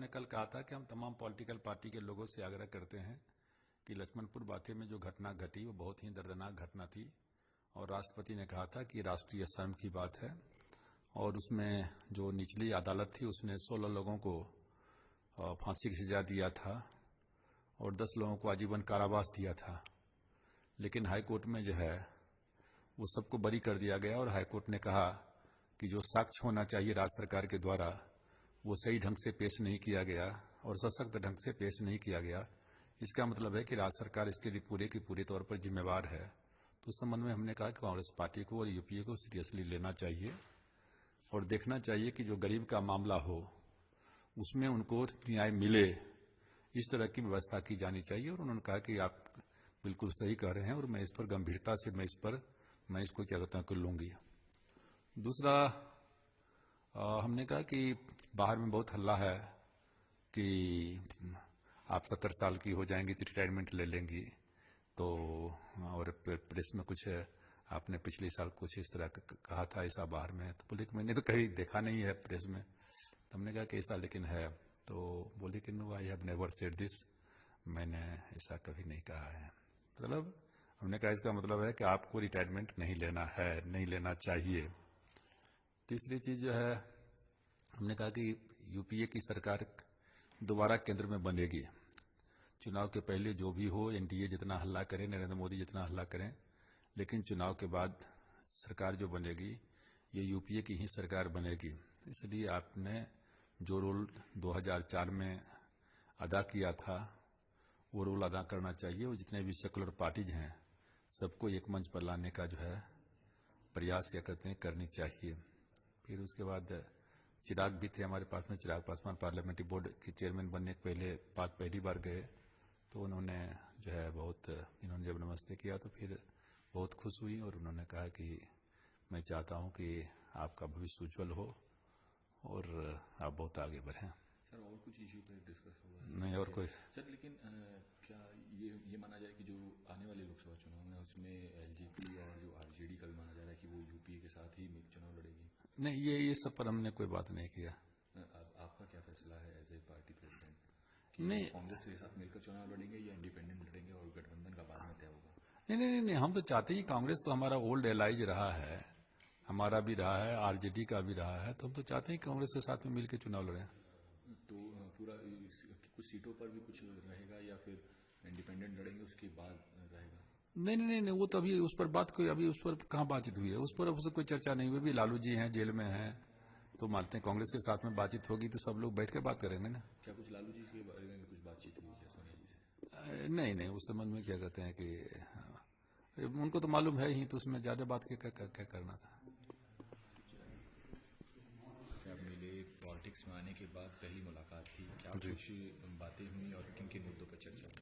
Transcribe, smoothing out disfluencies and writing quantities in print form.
हमने कल कहा था कि हम तमाम पॉलिटिकल पार्टी के लोगों से आग्रह करते हैं कि लक्ष्मणपुर बाथे में जो घटना घटी वो बहुत ही दर्दनाक घटना थी और राष्ट्रपति ने कहा था कि राष्ट्रीय शर्म की बात है और उसमें जो निचली अदालत थी उसने 16 लोगों को फांसी की सजा दिया था और 10 लोगों को आजीवन कारावास दिया था। लेकिन हाईकोर्ट में जो है वो सबको बरी कर दिया गया और हाईकोर्ट ने कहा कि जो साक्ष्य होना चाहिए राज्य सरकार के द्वारा वो सही ढंग से पेश नहीं किया गया और सशक्त ढंग से पेश नहीं किया गया। इसका मतलब है कि राज्य सरकार इसके लिए पूरे की पूरे तौर पर जिम्मेवार है। तो उस संबंध में हमने कहा कि कांग्रेस पार्टी को और यूपीए को सीरियसली लेना चाहिए और देखना चाहिए कि जो गरीब का मामला हो उसमें उनको न्याय मिले, इस तरह की व्यवस्था की जानी चाहिए। और उन्होंने कहा कि आप बिल्कुल सही कह रहे हैं और मैं इस पर गंभीरता से मैं इसको क्या कहता हूँ कि लूंगी। दूसरा, हमने कहा कि बाहर में बहुत हल्ला है कि आप 70 साल की हो जाएंगी तो रिटायरमेंट ले लेंगी, तो और प्रेस में कुछ आपने पिछले साल कुछ इस तरह कहा था ऐसा बाहर में, तो बोले कि मैंने तो कहीं देखा नहीं है प्रेस में। तो हमने कहा कि ऐसा लेकिन है, तो बोले कि no I have never said this, मैंने ऐसा कभी नहीं कहा है। मतलब हमने कहा इसका मतलब है कि आपको रिटायरमेंट नहीं लेना है, नहीं लेना चाहिए। तीसरी चीज जो है, हमने कहा कि यूपीए की सरकार दोबारा केंद्र में बनेगी। चुनाव के पहले जो भी हो, एनडीए जितना हल्ला करे, नरेंद्र मोदी जितना हल्ला करें, लेकिन चुनाव के बाद सरकार जो बनेगी ये यूपीए की ही सरकार बनेगी। इसलिए आपने जो रोल 2004 में अदा किया था वो रोल अदा करना चाहिए और जितने भी सेकुलर पार्टीज हैं सबको एक मंच पर लाने का जो है प्रयास या कहते हैं करनी चाहिए। फिर उसके बाद चिराग भी थे हमारे पास में, चिराग पासवान पार्लियामेंट्री बोर्ड के चेयरमैन बनने के पहली बार गए, तो उन्होंने जो है इन्होंने जब नमस्ते किया तो फिर बहुत खुश हुई और उन्होंने कहा कि मैं चाहता हूं कि आपका भविष्य उज्जवल हो और आप बहुत आगे बढ़ें। सर और कुछ इशू पर डिस्कस होगा? नहीं और कोई सर, लेकिन क्या ये माना जाए कि जो आने वाले लोकसभा चुनाव में उसमें एलजेपी और जो आरजेडी का भी माना जा रहा है कि वो यूपीए के साथ ही चुनाव लड़ेगी? नहीं, ये सब पर हमने कोई बात नहीं किया। आपका क्या फैसला है एज ए पार्टी प्रेसिडेंट कि नहीं कांग्रेस के साथ मिलकर चुनाव लड़ेंगे या इंडिपेंडेंट लड़ेंगे और गठबंधन का बाद में तय होगा? नहीं, हम तो चाहते ही, कांग्रेस तो हमारा ओल्ड एलाइज रहा है, हमारा भी रहा है, आरजेडी का भी रहा है, तो हम तो चाहते हैं कांग्रेस के साथ में मिलकर चुनाव लड़ें। तो पूरा कुछ सीटों पर भी कुछ रहेगा या फिर इंडिपेंडेंट लड़ेंगे उसके बाद रहेगा? नहीं, वो तो अभी उस पर बात कोई, अभी उस पर कहाँ बातचीत हुई है, उस पर उससे कोई चर्चा नहीं हुई। भी लालू जी हैं, जेल में हैं, तो मानते हैं कांग्रेस के साथ में बातचीत होगी तो सब लोग बैठ के बात करेंगे ना। क्या कुछ लालू जी के बारे में कुछ बातचीत हुई है सोनिया जी से? नहीं, उस संबंध में क्या कहते हैं कि उनको तो मालूम है ही, तो उसमें ज्यादा बात क्या करना था। आप मिले, पॉलिटिक्स में आने के बाद पहली मुलाकात थी, क्या कुछ बातें हुई और किन किन मुद्दों पर चर्चा हुई?